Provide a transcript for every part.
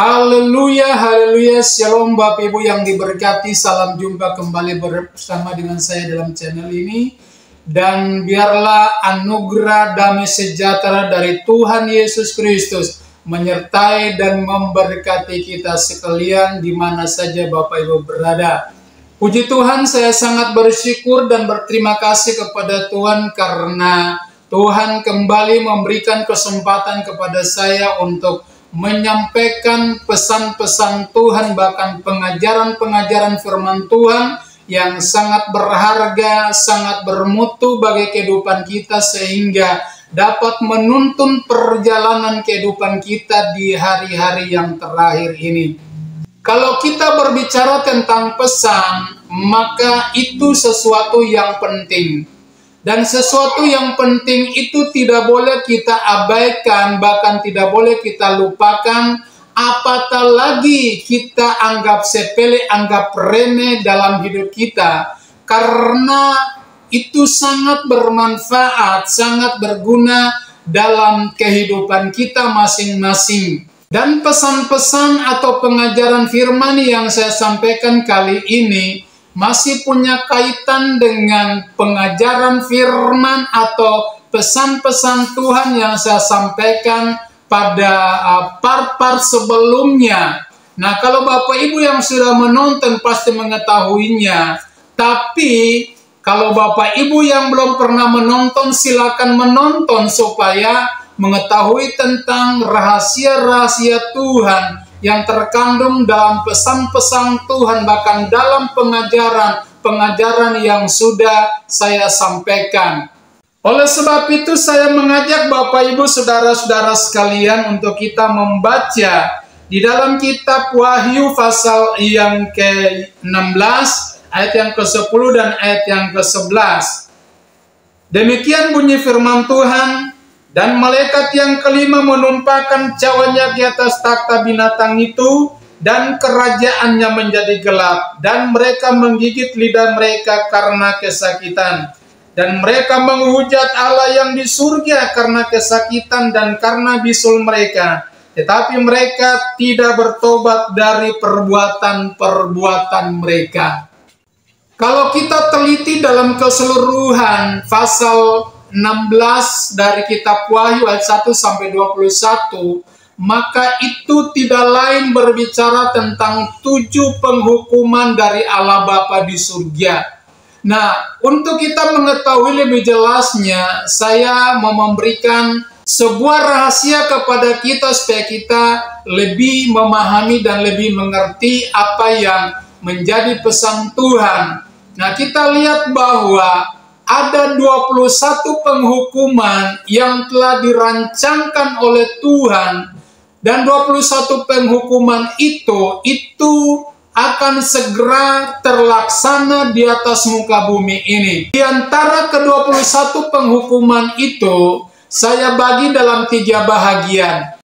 Haleluya, haleluya, shalom Bapak Ibu yang diberkati, salam jumpa kembali bersama dengan saya dalam channel ini. Dan biarlah anugerah damai sejahtera dari Tuhan Yesus Kristus menyertai dan memberkati kita sekalian di mana saja Bapak Ibu berada. Puji Tuhan, saya sangat bersyukur dan berterima kasih kepada Tuhan karena Tuhan kembali memberikan kesempatan kepada saya untuk menyampaikan pesan-pesan Tuhan, bahkan pengajaran-pengajaran firman Tuhan yang sangat berharga, sangat bermutu bagi kehidupan kita sehingga dapat menuntun perjalanan kehidupan kita di hari-hari yang terakhir ini. Kalau kita berbicara tentang pesan, maka itu sesuatu yang penting. Dan sesuatu yang penting itu tidak boleh kita abaikan, bahkan tidak boleh kita lupakan, apatah lagi kita anggap sepele, anggap remeh dalam hidup kita. Karena itu sangat bermanfaat, sangat berguna dalam kehidupan kita masing-masing. Dan pesan-pesan atau pengajaran firman yang saya sampaikan kali ini masih punya kaitan dengan pengajaran firman atau pesan-pesan Tuhan yang saya sampaikan pada part-part sebelumnya. Nah, kalau Bapak Ibu yang sudah menonton pasti mengetahuinya. Tapi kalau Bapak Ibu yang belum pernah menonton, silakan menonton supaya mengetahui tentang rahasia-rahasia Tuhan yang terkandung dalam pesan-pesan Tuhan, bahkan dalam pengajaran yang sudah saya sampaikan. Oleh sebab itu saya mengajak Bapak Ibu saudara-saudara sekalian untuk kita membaca di dalam kitab Wahyu pasal yang ke-16 ayat yang ke-10 dan ayat yang ke-11. Demikian bunyi firman Tuhan. Dan malaikat yang kelima menumpahkan cawanya di atas takhta binatang itu, dan kerajaannya menjadi gelap, dan mereka menggigit lidah mereka karena kesakitan. Dan mereka menghujat Allah yang di surga karena kesakitan dan karena bisul mereka. Tetapi mereka tidak bertobat dari perbuatan-perbuatan mereka. Kalau kita teliti dalam keseluruhan pasal 16 dari kitab Wahyu ayat 1 sampai 21, maka itu tidak lain berbicara tentang 7 penghukuman dari Allah Bapa di surga. Nah, untuk kita mengetahui lebih jelasnya, saya mau memberikan sebuah rahasia kepada kita supaya kita lebih memahami dan lebih mengerti apa yang menjadi pesan Tuhan. Nah, kita lihat bahwa ada 21 penghukuman yang telah dirancangkan oleh Tuhan, dan 21 penghukuman itu akan segera terlaksana di atas muka bumi ini. Di antara ke-21 penghukuman itu saya bagi dalam 3 bahagian.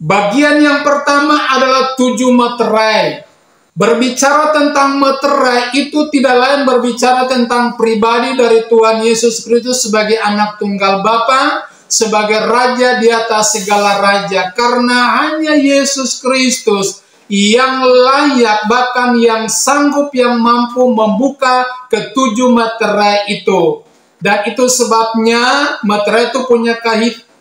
Bagian yang pertama adalah 7 meterai. Berbicara tentang meterai itu tidak lain berbicara tentang pribadi dari Tuhan Yesus Kristus sebagai anak tunggal Bapa, sebagai raja di atas segala raja. Karena hanya Yesus Kristus yang layak, bahkan yang sanggup, yang mampu membuka ke-7 meterai itu. Dan itu sebabnya meterai itu punya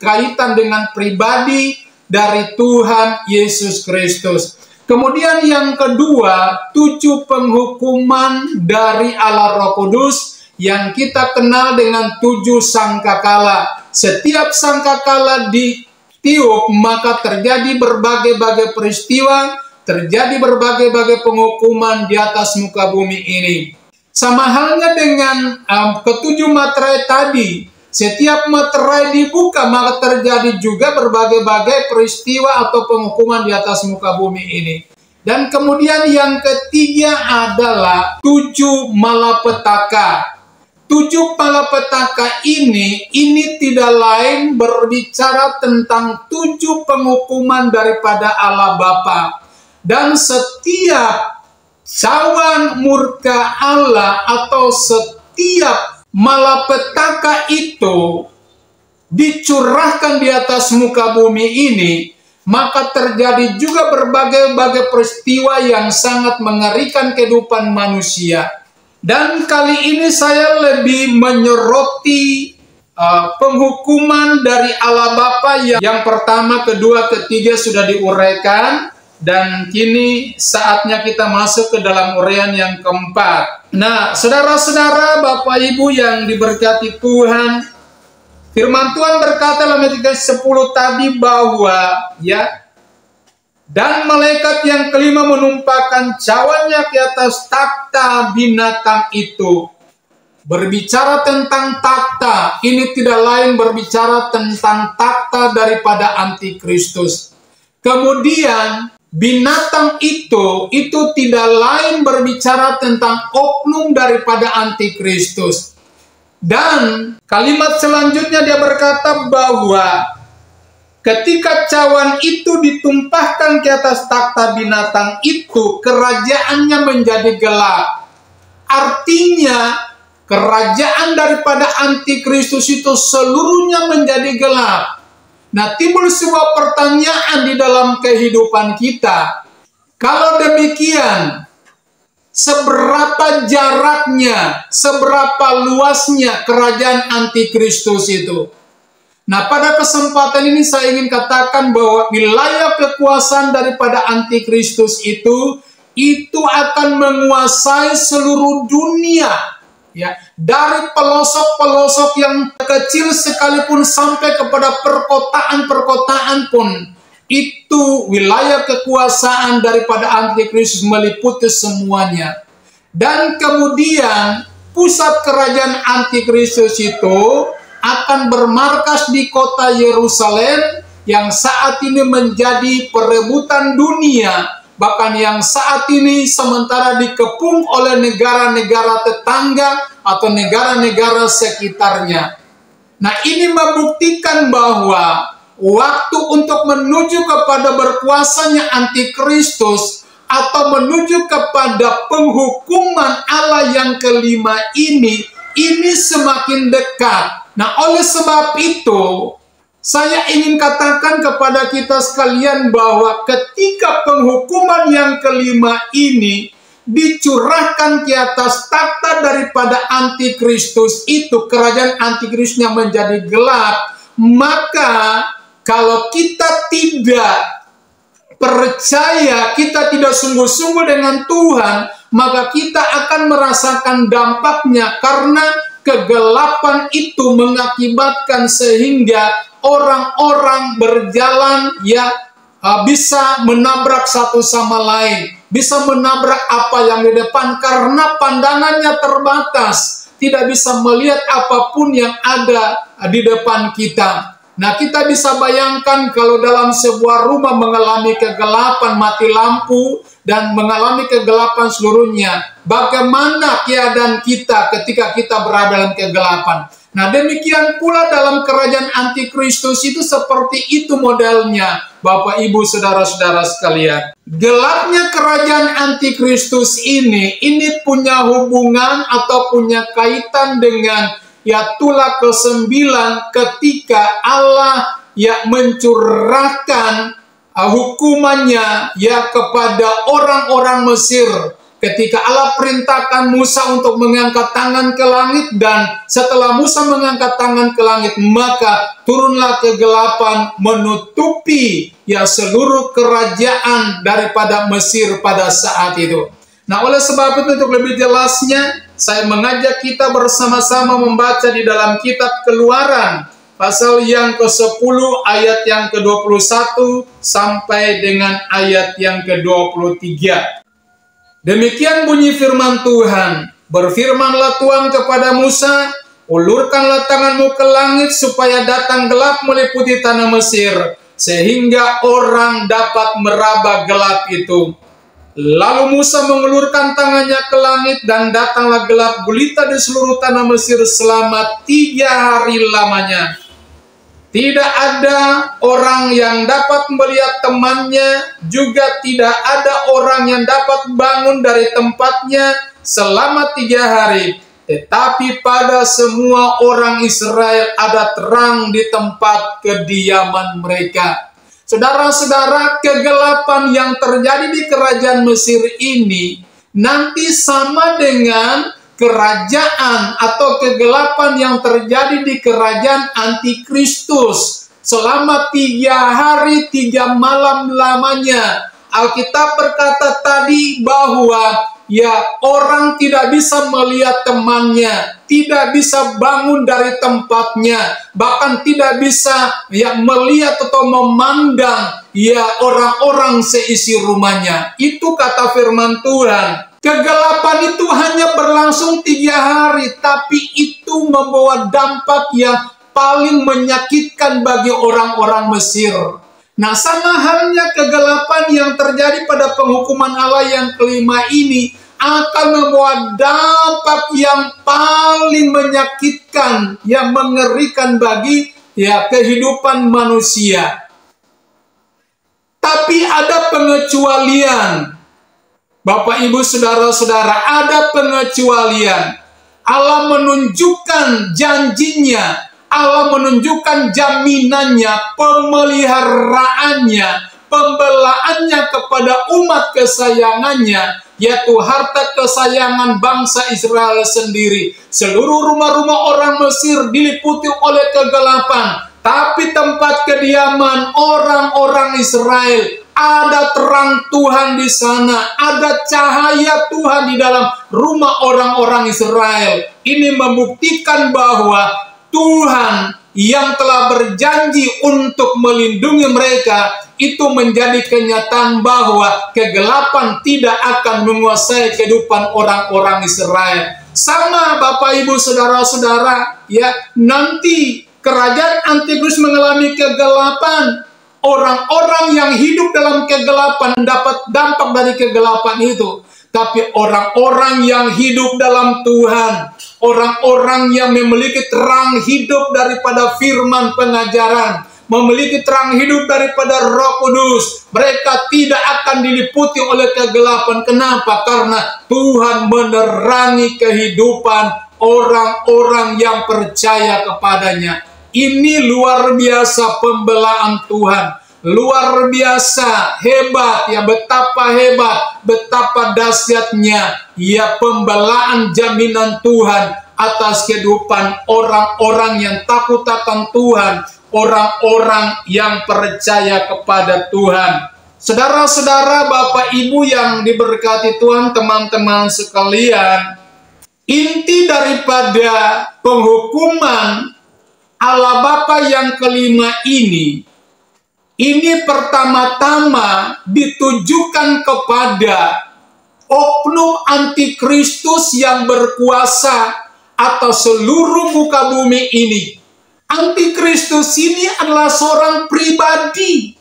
kaitan dengan pribadi dari Tuhan Yesus Kristus. Kemudian yang kedua, 7 penghukuman dari Allah Roh Kudus yang kita kenal dengan 7 sangkakala. Setiap sangkakala ditiup, maka terjadi berbagai-bagai peristiwa, terjadi berbagai-bagai penghukuman di atas muka bumi ini. Sama halnya dengan ke-7 meterai tadi. Setiap meterai dibuka, maka terjadi juga berbagai-bagai peristiwa atau penghukuman di atas muka bumi ini. Dan kemudian yang ketiga adalah 7 malapetaka. 7 malapetaka ini tidak lain berbicara tentang 7 penghukuman daripada Allah Bapa. Dan setiap cawan murka Allah atau setiap malapetaka itu dicurahkan di atas muka bumi ini maka terjadi juga berbagai-bagai peristiwa yang sangat mengerikan kehidupan manusia. Dan kali ini saya lebih menyoroti penghukuman dari Allah Bapa yang pertama, kedua, ketiga sudah diuraikan. Dan kini saatnya kita masuk ke dalam uraian yang keempat. Nah, saudara-saudara, Bapak Ibu yang diberkati Tuhan, firman Tuhan berkata dalam ayat 10 tadi bahwa dan malaikat yang kelima menumpahkan cawannya ke atas takhta binatang itu. Berbicara tentang takhta, ini tidak lain berbicara tentang takhta daripada antikristus. Kemudian binatang itu tidak lain berbicara tentang oknum daripada antikristus. Dan kalimat selanjutnya dia berkata bahwa ketika cawan itu ditumpahkan ke atas takhta binatang itu, kerajaannya menjadi gelap. Artinya, kerajaan daripada antikristus itu seluruhnya menjadi gelap. Nah, timbul sebuah pertanyaan di dalam kehidupan kita. Kalau demikian, seberapa jaraknya, seberapa luasnya kerajaan antikristus itu? Nah, pada kesempatan ini saya ingin katakan bahwa wilayah kekuasaan daripada antikristus itu akan menguasai seluruh dunia, dari pelosok-pelosok yang kecil sekalipun sampai kepada perkotaan-perkotaan pun, itu wilayah kekuasaan daripada antikristus meliputi semuanya. Dan kemudian pusat kerajaan antikristus itu akan bermarkas di kota Yerusalem yang saat ini menjadi perebutan dunia, bahkan yang saat ini sementara dikepung oleh negara-negara tetangga atau negara-negara sekitarnya. Nah, ini membuktikan bahwa waktu untuk menuju kepada berkuasanya antikristus atau menuju kepada penghukuman Allah yang kelima ini semakin dekat. Nah, oleh sebab itu, saya ingin katakan kepada kita sekalian bahwa ketika penghukuman yang kelima ini dicurahkan ke atas takhta daripada antikristus itu, kerajaan antikristusnya menjadi gelap, maka kalau kita tidak percaya, kita tidak sungguh-sungguh dengan Tuhan, maka kita akan merasakan dampaknya, karena kegelapan itu mengakibatkan sehingga orang-orang berjalan bisa menabrak satu sama lain, bisa menabrak apa yang di depan karena pandangannya terbatas, tidak bisa melihat apapun yang ada di depan kita. Nah, kita bisa bayangkan kalau dalam sebuah rumah mengalami kegelapan, mati lampu, dan mengalami kegelapan seluruhnya, bagaimana keadaan kita ketika kita berada dalam kegelapan? Nah, demikian pula dalam kerajaan antikristus itu seperti itu modelnya, Bapak, Ibu, Saudara-saudara sekalian. Gelapnya kerajaan antikristus ini punya hubungan atau punya kaitan dengan tulah ke-9 ketika Allah mencurahkan hukumannya kepada orang-orang Mesir. Ketika Allah perintahkan Musa untuk mengangkat tangan ke langit, dan setelah Musa mengangkat tangan ke langit, maka turunlah kegelapan menutupi seluruh kerajaan daripada Mesir pada saat itu. Nah, oleh sebab itu, untuk lebih jelasnya, saya mengajak kita bersama-sama membaca di dalam kitab Keluaran, pasal yang ke-10, ayat yang ke-21, sampai dengan ayat yang ke-23. Demikian bunyi firman Tuhan. Berfirmanlah Tuhan kepada Musa, ulurkanlah tanganmu ke langit supaya datang gelap meliputi tanah Mesir, sehingga orang dapat meraba gelap itu. Lalu Musa mengulurkan tangannya ke langit, dan datanglah gelap gulita di seluruh tanah Mesir selama 3 hari lamanya. Tidak ada orang yang dapat melihat temannya, juga tidak ada orang yang dapat bangun dari tempatnya selama 3 hari. Tetapi pada semua orang Israel ada terang di tempat kediaman mereka. Saudara-saudara, kegelapan yang terjadi di kerajaan Mesir ini nanti sama dengan kerajaan atau kegelapan yang terjadi di kerajaan antikristus selama 3 hari 3 malam lamanya. Alkitab berkata tadi bahwa orang tidak bisa melihat temannya, tidak bisa bangun dari tempatnya, bahkan tidak bisa melihat atau memandang orang-orang seisi rumahnya. Itu kata firman Tuhan. Kegelapan itu hanya berlangsung 3 hari, tapi itu membawa dampak yang paling menyakitkan bagi orang-orang Mesir. Nah, sama halnya kegelapan yang terjadi pada penghukuman Allah yang kelima ini akan membawa dampak yang paling menyakitkan, yang mengerikan bagi kehidupan manusia. Tapi ada pengecualian. Bapak, Ibu, Saudara-saudara, ada pengecualian. Allah menunjukkan janjinya, Allah menunjukkan jaminannya, pemeliharaannya, pembelaannya kepada umat kesayangannya, yaitu harta kesayangan bangsa Israel sendiri. Seluruh rumah-rumah orang Mesir diliputi oleh kegelapan, tapi tempat kediaman orang-orang Israel ada terang Tuhan di sana, ada cahaya Tuhan di dalam rumah orang-orang Israel. Ini membuktikan bahwa Tuhan yang telah berjanji untuk melindungi mereka itu menjadi kenyataan bahwa kegelapan tidak akan menguasai kehidupan orang-orang Israel. Sama Bapak, Ibu, Saudara-saudara, nanti kerajaan antikristus mengalami kegelapan. Orang-orang yang hidup dalam kegelapan dapat dampak dari kegelapan itu. Tapi orang-orang yang hidup dalam Tuhan, orang-orang yang memiliki terang hidup daripada firman pengajaran, memiliki terang hidup daripada Roh Kudus, mereka tidak akan diliputi oleh kegelapan. Kenapa? Karena Tuhan menerangi kehidupan orang-orang yang percaya kepadanya. Ini luar biasa pembelaan Tuhan, luar biasa hebat, betapa hebat, betapa dahsyatnya pembelaan jaminan Tuhan atas kehidupan orang-orang yang takut akan Tuhan, orang-orang yang percaya kepada Tuhan. Saudara-saudara, Bapak Ibu yang diberkati Tuhan, teman-teman sekalian, inti daripada penghukuman Allah Bapa yang kelima ini pertama-tama ditujukan kepada oknum antikristus yang berkuasa atas seluruh muka bumi ini. Antikristus ini adalah seorang pribadi.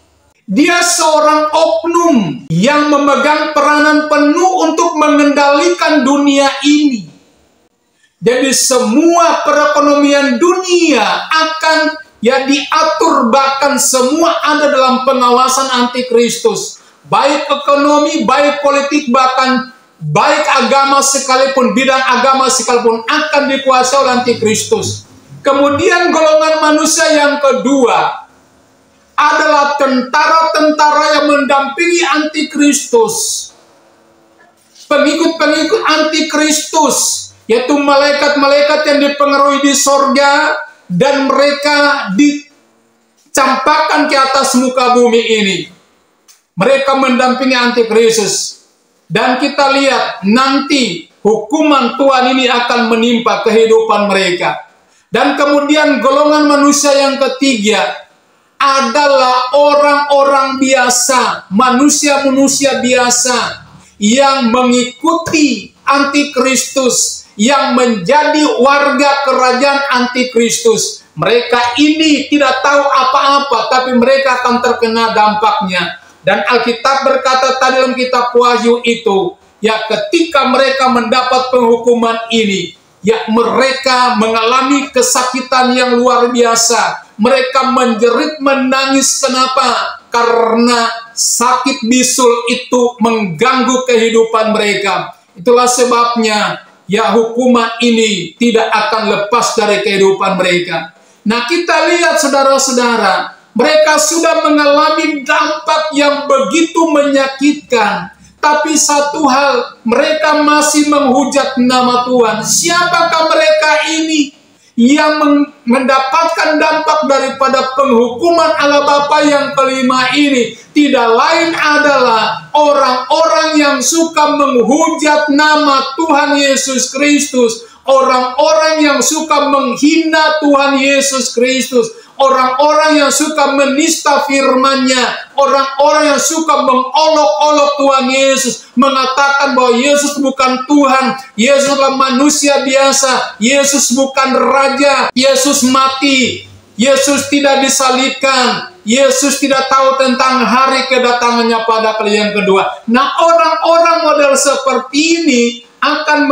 Dia seorang oknum yang memegang peranan penuh untuk mengendalikan dunia ini. Jadi semua perekonomian dunia akan diatur, bahkan semua ada dalam pengawasan antikristus. Baik ekonomi, baik politik, bahkan baik agama sekalipun, bidang agama sekalipun akan dikuasai oleh antikristus. Kemudian golongan manusia yang kedua adalah tentara-tentara yang mendampingi antikristus. Pengikut-pengikut antikristus, yaitu malaikat-malaikat yang dipengaruhi di sorga, dan mereka dicampakkan ke atas muka bumi ini. Mereka mendampingi antikristus. Dan kita lihat nanti hukuman Tuhan ini akan menimpa kehidupan mereka. Dan kemudian golongan manusia yang ketiga adalah orang-orang biasa, manusia-manusia biasa yang mengikuti antikristus, yang menjadi warga kerajaan antikristus. Mereka ini tidak tahu apa-apa, tapi mereka akan terkena dampaknya. Dan Alkitab berkata tadi dalam kitab Wahyu itu, ketika mereka mendapat penghukuman ini, mereka mengalami kesakitan yang luar biasa. Mereka menjerit menangis. Kenapa? Karena sakit bisul itu mengganggu kehidupan mereka. Itulah sebabnya hukuman ini tidak akan lepas dari kehidupan mereka. Nah, kita lihat saudara-saudara, Mereka sudah mengalami dampak yang begitu menyakitkan. Tapi satu hal, mereka masih menghujat nama Tuhan. Siapakah mereka ini yang mendapatkan dampak daripada penghukuman Allah Bapa yang kelima ini? Tidak lain adalah orang-orang yang suka menghujat nama Tuhan Yesus Kristus. Orang-orang yang suka menghina Tuhan Yesus Kristus, orang-orang yang suka menista firman-Nya, orang-orang yang suka mengolok-olok Tuhan Yesus, mengatakan bahwa Yesus bukan Tuhan, Yesus adalah manusia biasa, Yesus bukan Raja, Yesus mati, Yesus tidak disalibkan, Yesus tidak tahu tentang hari kedatangannya pada kali yang kedua. Nah, orang-orang model seperti ini akan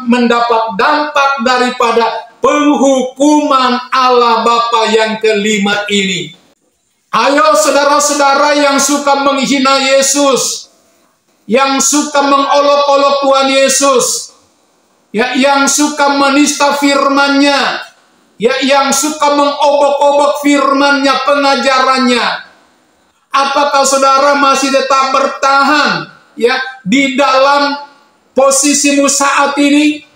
mendapat dampak daripada penghukuman Allah Bapa yang kelima ini. Ayo saudara-saudara yang suka menghina Yesus, yang suka mengolok-olok Tuhan Yesus, ya, yang suka menista firman-Nya, ya, yang suka mengobok-obok firman-Nya, pengajarannya. Apakah saudara masih tetap bertahan, ya, di dalam posisimu saat ini?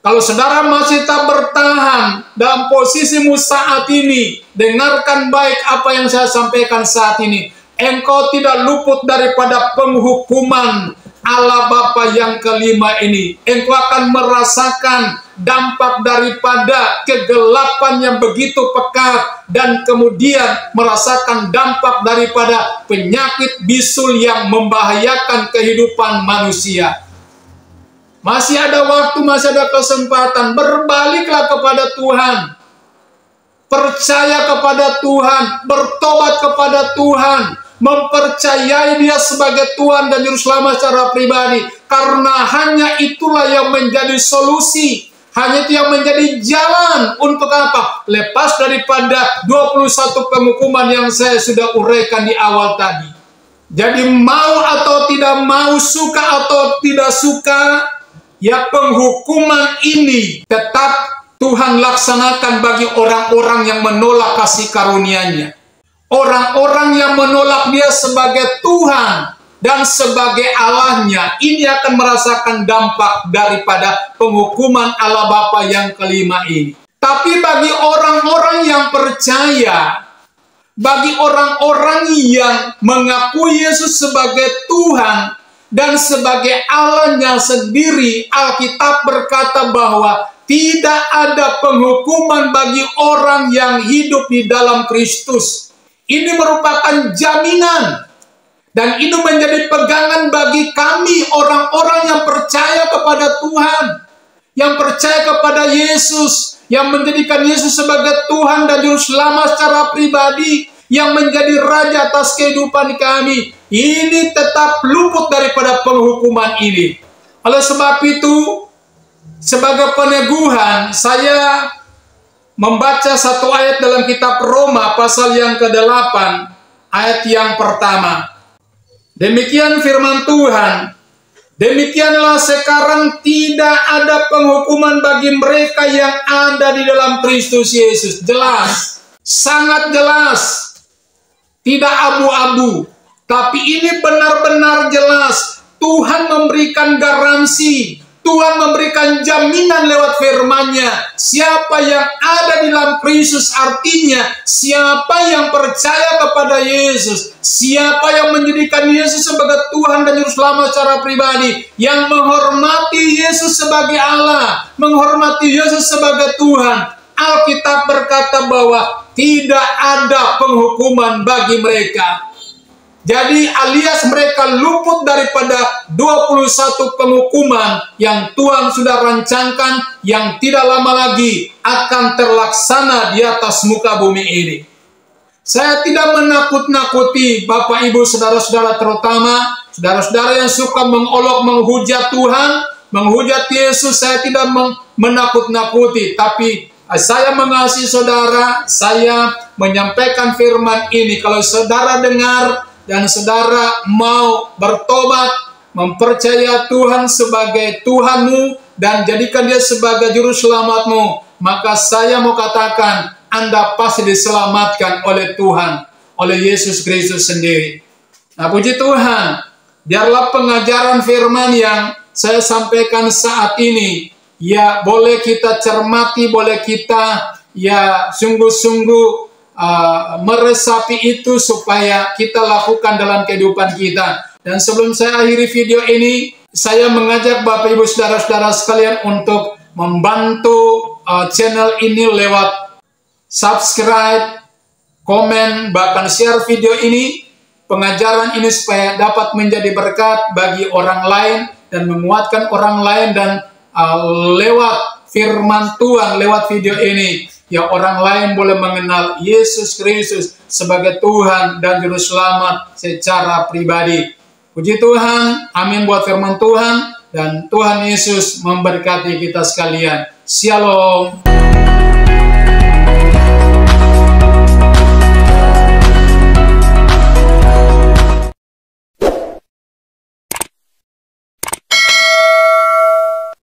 Kalau saudara masih tak bertahan dalam posisimu saat ini, dengarkan baik apa yang saya sampaikan saat ini. Engkau tidak luput daripada penghukuman Allah Bapa yang kelima ini. Engkau akan merasakan dampak daripada kegelapan yang begitu pekat, dan kemudian merasakan dampak daripada penyakit bisul yang membahayakan kehidupan manusia. Masih ada waktu, masih ada kesempatan. Berbaliklah kepada Tuhan. Percaya kepada Tuhan. Bertobat kepada Tuhan. Mempercayai Dia sebagai Tuhan dan Juru Selamat secara pribadi. Karena hanya itulah yang menjadi solusi. Hanya itu yang menjadi jalan untuk apa? Lepas daripada 21 penghukuman yang saya sudah uraikan di awal tadi. Jadi mau atau tidak mau, suka atau tidak suka, ya, penghukuman ini tetap Tuhan laksanakan bagi orang-orang yang menolak kasih karunia-Nya. Orang-orang yang menolak Dia sebagai Tuhan dan sebagai Allahnya, ini akan merasakan dampak daripada penghukuman Allah Bapa yang kelima ini. Tapi bagi orang-orang yang percaya, bagi orang-orang yang mengakui Yesus sebagai Tuhan dan sebagai Allahnya sendiri, Alkitab berkata bahwa tidak ada penghukuman bagi orang yang hidup di dalam Kristus. Ini merupakan jaminan, dan ini menjadi pegangan bagi kami orang-orang yang percaya kepada Tuhan, yang percaya kepada Yesus, yang menjadikan Yesus sebagai Tuhan dan Juru Selamat secara pribadi, yang menjadi Raja atas kehidupan kami. Ini tetap luput daripada penghukuman ini. Oleh sebab itu, sebagai peneguhan, saya membaca satu ayat dalam kitab Roma pasal yang ke-8, ayat yang pertama. Demikian firman Tuhan, demikianlah sekarang tidak ada penghukuman bagi mereka yang ada di dalam Kristus Yesus. Jelas, sangat jelas. Tidak abu-abu, tapi ini benar-benar jelas. Tuhan memberikan garansi, Tuhan memberikan jaminan lewat firman-Nya. Siapa yang ada di dalam Kristus, artinya siapa yang percaya kepada Yesus, siapa yang menjadikan Yesus sebagai Tuhan dan Juru Selamat secara pribadi, yang menghormati Yesus sebagai Allah, menghormati Yesus sebagai Tuhan, Alkitab berkata bahwa tidak ada penghukuman bagi mereka. Jadi alias mereka luput daripada 21 penghukuman yang Tuhan sudah rancangkan, yang tidak lama lagi akan terlaksana di atas muka bumi ini. Saya tidak menakut-nakuti Bapak Ibu saudara-saudara, terutama saudara-saudara yang suka mengolok, menghujat Tuhan, menghujat Yesus. Saya tidak menakut-nakuti, tapi saya mengasihi saudara, saya menyampaikan firman ini. Kalau saudara dengar dan saudara mau bertobat, mempercaya Tuhan sebagai Tuhanmu, dan jadikan Dia sebagai Juru Selamatmu, maka saya mau katakan, Anda pasti diselamatkan oleh Tuhan. oleh Yesus Kristus sendiri. Nah, puji Tuhan, biarlah pengajaran firman yang saya sampaikan saat ini, ya boleh kita cermati, boleh kita ya sungguh-sungguh meresapi itu supaya kita lakukan dalam kehidupan kita. Dan sebelum saya akhiri video ini, saya mengajak Bapak Ibu Saudara-saudara sekalian untuk membantu channel ini lewat subscribe, komen, bahkan share video ini, pengajaran ini supaya dapat menjadi berkat bagi orang lain dan menguatkan orang lain, dan lewat firman Tuhan, lewat video ini, ya orang lain boleh mengenal Yesus Kristus sebagai Tuhan dan Juru Selamat secara pribadi. Puji Tuhan, amin buat firman Tuhan, dan Tuhan Yesus memberkati kita sekalian. Shalom.